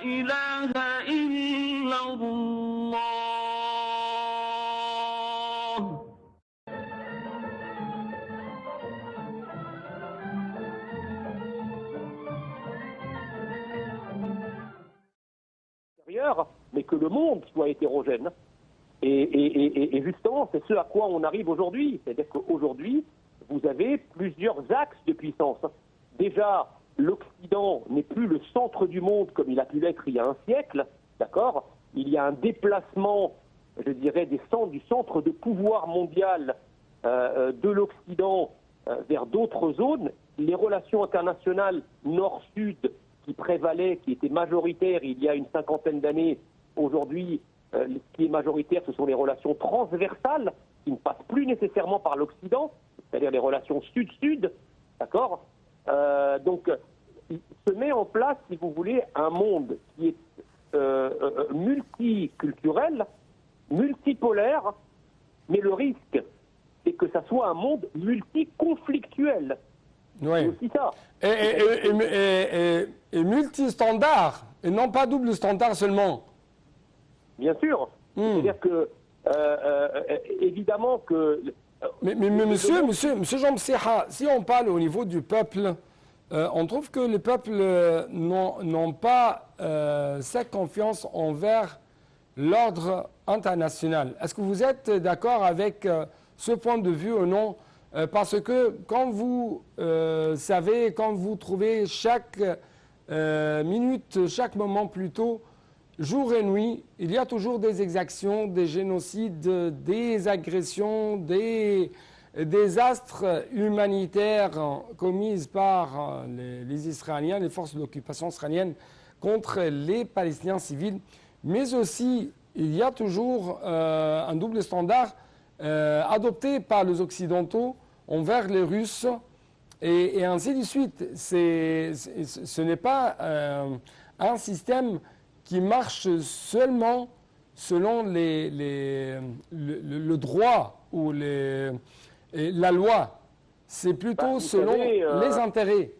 إله إلا الله. Mais que le monde soit hétérogène. Et justement, c'est ce à quoi on arrive aujourd'hui. C'est-à-dire qu'aujourd'hui, vous avez plusieurs axes de puissance. Déjà, l'Occident n'est plus le centre du monde comme il a pu l'être il y a un siècle, d'accord? Il y a un déplacement, je dirais, du centre de pouvoir mondial de l'Occident vers d'autres zones. Les relations internationales nord-sud qui prévalaient, qui étaient majoritaires il y a une cinquantaine d'années, aujourd'hui, ce qui est majoritaire, ce sont les relations transversales qui ne passent plus nécessairement par l'Occident, c'est-à-dire les relations sud-sud, d'accord? Donc, il se met en place, si vous voulez, un monde qui est multiculturel, multipolaire, mais le risque, c'est que ça soit un monde multiconflictuel. Oui. C'est aussi ça. Et multistandard, et non pas double standard seulement. Bien sûr. C'est-à-dire que, évidemment que... Mais monsieur Jean Msiha, si on parle au niveau du peuple, on trouve que les peuples n'ont pas cette confiance envers l'ordre international. Est-ce que vous êtes d'accord avec ce point de vue ou non? Parce que quand vous savez, quand vous trouvez chaque minute, chaque moment plutôt, jour et nuit, il y a toujours des exactions, des génocides, des agressions, des désastres humanitaires commis par les Israéliens, les forces d'occupation israéliennes contre les Palestiniens civils. Mais aussi, il y a toujours un double standard adopté par les Occidentaux envers les Russes et ainsi de suite. Ce n'est pas un système qui marche seulement selon le droit ou la loi. C'est plutôt selon les intérêts.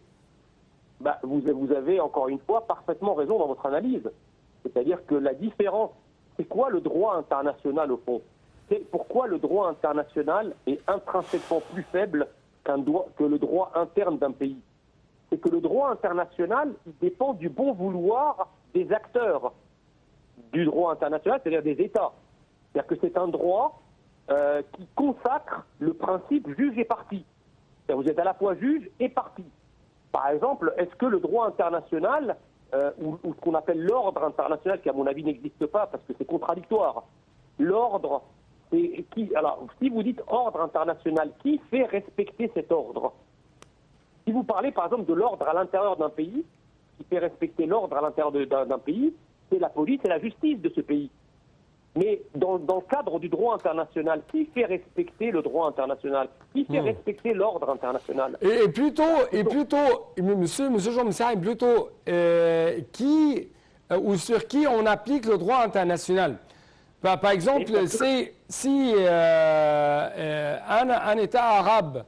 Vous avez encore une fois parfaitement raison dans votre analyse. C'est-à-dire que la différence, c'est quoi le droit international au fond? C'est pourquoi le droit international est intrinsèquement plus faible que le droit interne d'un pays. C'est que le droit international, il dépend du bon vouloir des acteurs du droit international, c'est-à-dire des États. C'est-à-dire que c'est un droit qui consacre le principe juge et partie. C'est-à-dire vous êtes à la fois juge et partie. Par exemple, est-ce que le droit international, ou ce qu'on appelle l'ordre international, qui à mon avis n'existe pas parce que c'est contradictoire, l'ordre, c'est qui? Alors, si vous dites ordre international, qui fait respecter cet ordre? Si vous parlez par exemple de l'ordre à l'intérieur d'un pays, qui fait respecter l'ordre à l'intérieur d'un pays, c'est la police et la justice de ce pays. Mais dans le cadre du droit international, qui fait respecter le droit international? Qui fait respecter l'ordre international? Et plutôt, monsieur Jean Msiha, plutôt ou sur qui on applique le droit international? Par exemple, si un État arabe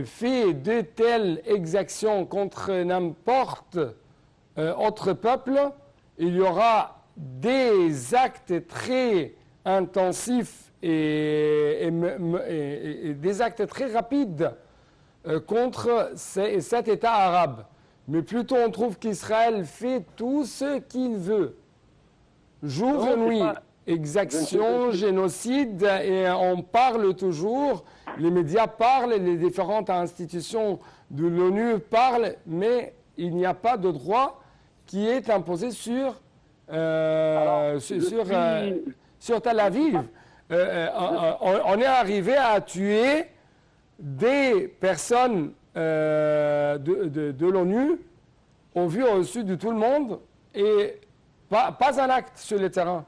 fait de telles exactions contre n'importe autre peuple, il y aura des actes très intensifs et des actes très rapides contre cet État arabe. Mais plutôt on trouve qu'Israël fait tout ce qu'il veut, jour et nuit. Exaction, génocide, et on parle toujours, les médias parlent, les différentes institutions de l'ONU parlent, mais il n'y a pas de droit qui est imposé sur Tel Aviv. On est arrivé à tuer des personnes de l'ONU au vu et au su de tout le monde et pas un acte sur le terrain.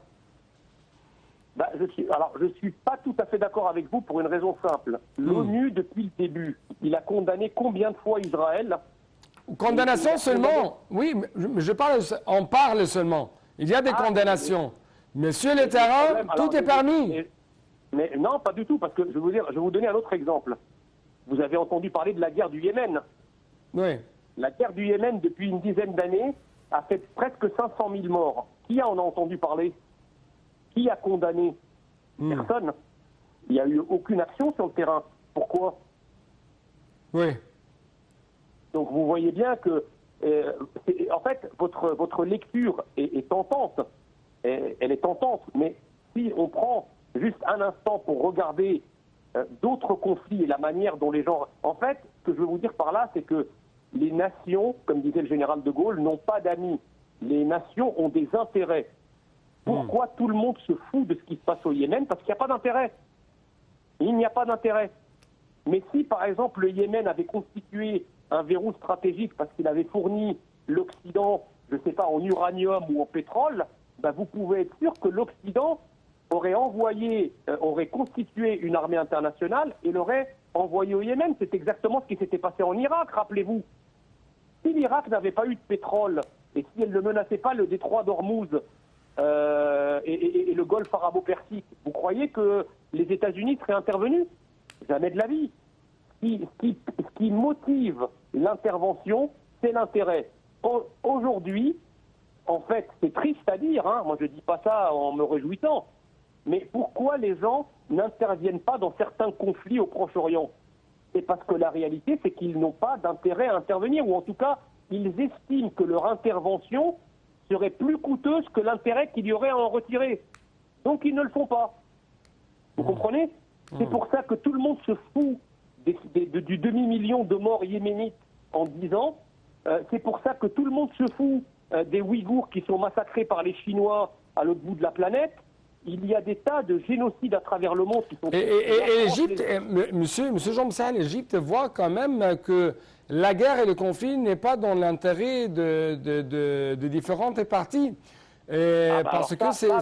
Je ne suis pas tout à fait d'accord avec vous pour une raison simple. L'ONU, depuis le début, il a condamné combien de fois Israël? Condamnation seulement. Oui, mais on parle seulement. Il y a des condamnations. Mais sur le terrain, tout est permis. Mais non, pas du tout, parce que je vais vous donner un autre exemple. Vous avez entendu parler de la guerre du Yémen. Oui. La guerre du Yémen, depuis une dizaine d'années, a fait presque 500 000 morts. Qui en a entendu parler? Qui a condamné? Personne. Il n'y a eu aucune action sur le terrain. Pourquoi? Oui. Donc vous voyez bien que, en fait, votre lecture est tentante. Elle est tentante, mais si on prend juste un instant pour regarder d'autres conflits et la manière dont les gens... En fait, ce que je veux vous dire par là, c'est que les nations, comme disait le général de Gaulle, n'ont pas d'amis. Les nations ont des intérêts. Pourquoi tout le monde se fout de ce qui se passe au Yémen? Parce qu'il n'y a pas d'intérêt. Il n'y a pas d'intérêt. Mais si, par exemple, le Yémen avait constitué un verrou stratégique parce qu'il avait fourni l'Occident, je ne sais pas, en uranium ou en pétrole, ben vous pouvez être sûr que l'Occident aurait constitué une armée internationale et l'aurait envoyé au Yémen. C'est exactement ce qui s'était passé en Irak, rappelez-vous. Si l'Irak n'avait pas eu de pétrole et si elle ne menaçait pas le détroit d'Ormuz et le golfe arabo-persique, vous croyez que les États-Unis seraient intervenus? Jamais de la vie. Ce qui motive l'intervention, c'est l'intérêt. Aujourd'hui, en fait, c'est triste à dire, hein, moi je ne dis pas ça en me réjouissant, mais pourquoi les gens n'interviennent pas dans certains conflits au Proche-Orient? C'est parce que la réalité, c'est qu'ils n'ont pas d'intérêt à intervenir, ou en tout cas, ils estiment que leur intervention serait plus coûteuse que l'intérêt qu'il y aurait à en retirer. Donc ils ne le font pas. Vous comprenez? C'est pour ça que tout le monde se fout du demi-million de morts yéménites en 10 ans. C'est pour ça que tout le monde se fout des Ouïghours qui sont massacrés par les Chinois à l'autre bout de la planète. Il y a des tas de génocides à travers le monde qui sont... Et l'Égypte, monsieur Jean Moussa, l'Égypte voit quand même que la guerre et le conflit n'est pas dans l'intérêt de différentes parties. Parce que c'est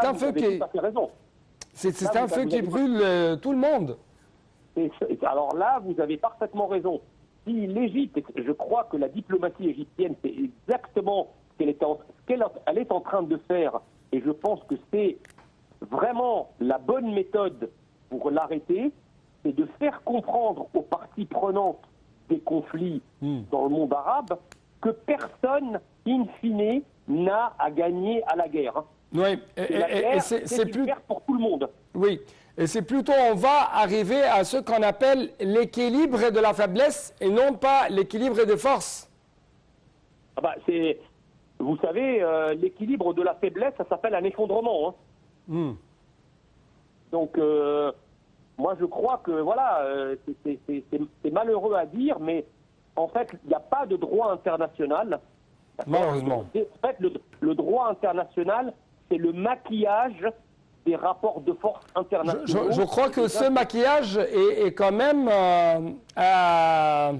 un feu qui... C'est un feu qui brûle tout le monde. Alors là, vous avez parfaitement raison. Si l'Égypte, je crois que la diplomatie égyptienne, c'est exactement ce qu'elle est en train de faire, et je pense que c'est vraiment la bonne méthode pour l'arrêter, c'est de faire comprendre aux parties prenantes des conflits dans le monde arabe que personne, in fine, n'a à gagner à la guerre. Oui, et c'est plus guerre pour tout le monde. Oui, et c'est plutôt on va arriver à ce qu'on appelle l'équilibre de la faiblesse et non pas l'équilibre de force. Ah bah vous savez, l'équilibre de la faiblesse, ça s'appelle un effondrement. Hein. Donc, moi je crois que voilà, c'est malheureux à dire, mais en fait, il n'y a pas de droit international. Malheureusement. En fait, le droit international, c'est le maquillage des rapports de force internationaux. Je crois que ce maquillage est quand même a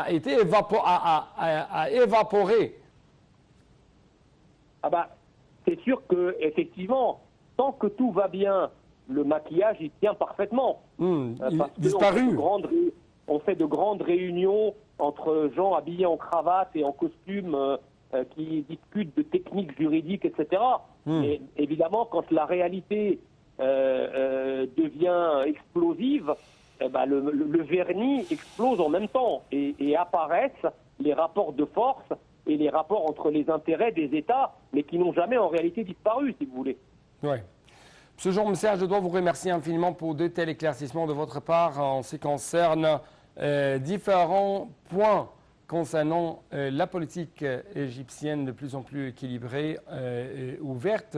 été évaporé. Ah bah, c'est sûr que effectivement, tant que tout va bien, le maquillage il tient parfaitement. Disparu. On fait de grandes réunions entre gens habillés en cravate et en costume qui discutent de techniques juridiques, etc. Et évidemment, quand la réalité devient explosive, le vernis explose en même temps et apparaissent les rapports de force et les rapports entre les intérêts des États, mais qui n'ont jamais en réalité disparu, si vous voulez. Oui. Monsieur Jean Moussa, je dois vous remercier infiniment pour de tels éclaircissements de votre part en ce qui concerne différents points concernant la politique égyptienne de plus en plus équilibrée et ouverte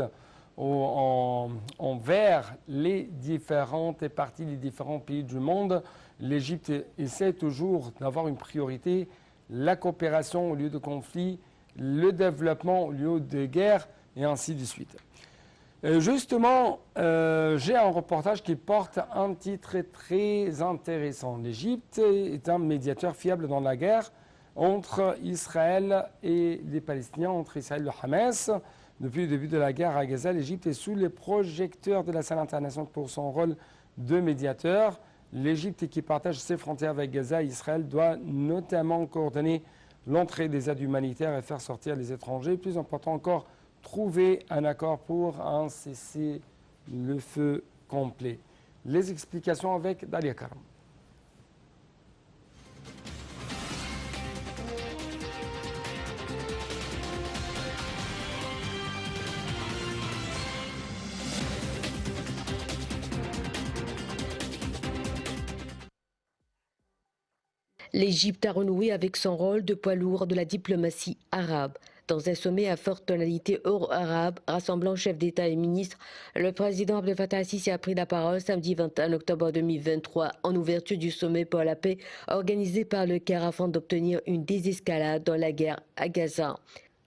envers les différentes parties des différents pays du monde. L'Égypte essaie toujours d'avoir une priorité, la coopération au lieu de conflit, le développement au lieu de guerre, et ainsi de suite. Justement, j'ai un reportage qui porte un titre très intéressant. L'Égypte est un médiateur fiable dans la guerre entre Israël et les Palestiniens, entre Israël et le Hamas. Depuis le début de la guerre à Gaza, l'Égypte est sous les projecteurs de la scène internationale pour son rôle de médiateur. L'Égypte, qui partage ses frontières avec Gaza et Israël, doit notamment coordonner l'entrée des aides humanitaires et faire sortir les étrangers. Plus important encore, trouver un accord pour un cessez-le-feu complet. Les explications avec Dalia Karam. L'Égypte a renoué avec son rôle de poids lourd de la diplomatie arabe. Dans un sommet à forte tonalité euro-arabe, rassemblant chefs d'État et ministres, le président Abdel Fattah al-Sisi a pris la parole samedi 21 octobre 2023 en ouverture du sommet pour la paix organisé par le Caire afin d'obtenir une désescalade dans la guerre à Gaza.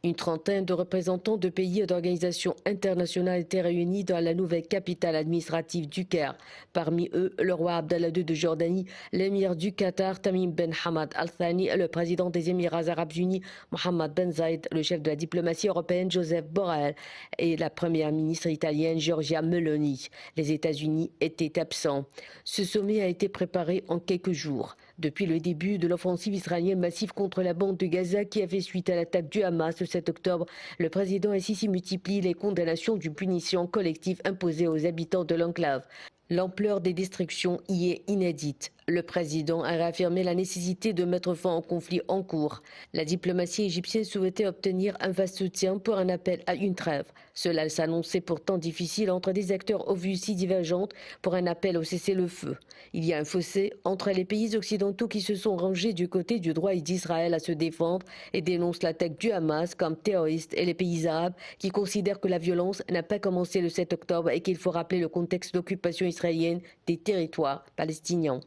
Une trentaine de représentants de pays et d'organisations internationales étaient réunis dans la nouvelle capitale administrative du Caire. Parmi eux, le roi Abdallah II de Jordanie, l'émir du Qatar Tamim Ben Hamad Al Thani, le président des Émirats arabes unis Mohammed Ben Zayed, le chef de la diplomatie européenne Joseph Borrell et la première ministre italienne Giorgia Meloni. Les États-Unis étaient absents. Ce sommet a été préparé en quelques jours. Depuis le début de l'offensive israélienne massive contre la bande de Gaza qui a fait suite à l'attaque du Hamas le 7 octobre, le président al-Sisi multiplie les condamnations d'une punition collective imposée aux habitants de l'enclave. L'ampleur des destructions y est inédite. Le président a réaffirmé la nécessité de mettre fin au conflit en cours. La diplomatie égyptienne souhaitait obtenir un vaste soutien pour un appel à une trêve. Cela s'annonçait pourtant difficile entre des acteurs aux vues si divergentes pour un appel au cessez-le-feu. Il y a un fossé entre les pays occidentaux qui se sont rangés du côté du droit d'Israël à se défendre et dénoncent l'attaque du Hamas comme terroriste et les pays arabes qui considèrent que la violence n'a pas commencé le 7 octobre et qu'il faut rappeler le contexte d'occupation israélienne des territoires palestiniens.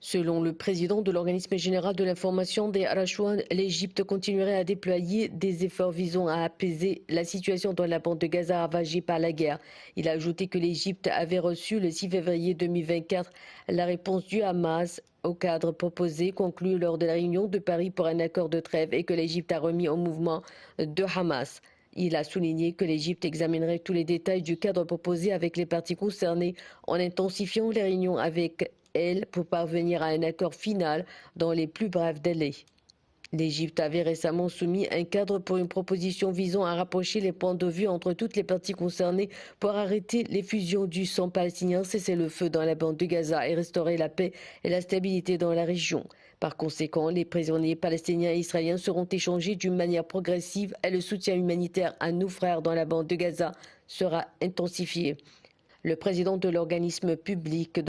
Selon le président de l'Organisme général de l'information des Arachouan, l'Égypte continuerait à déployer des efforts visant à apaiser la situation dans la bande de Gaza ravagée par la guerre. Il a ajouté que l'Égypte avait reçu le 6 février 2024 la réponse du Hamas au cadre proposé conclu lors de la réunion de Paris pour un accord de trêve et que l'Égypte a remis au mouvement de Hamas. Il a souligné que l'Égypte examinerait tous les détails du cadre proposé avec les parties concernées en intensifiant les réunions avec elle pour parvenir à un accord final dans les plus brefs délais. L'Égypte avait récemment soumis un cadre pour une proposition visant à rapprocher les points de vue entre toutes les parties concernées pour arrêter l'effusion du sang palestinien, cesser le feu dans la bande de Gaza et restaurer la paix et la stabilité dans la région. Par conséquent, les prisonniers palestiniens et israéliens seront échangés d'une manière progressive et le soutien humanitaire à nos frères dans la bande de Gaza sera intensifié. Le président de l'organisme public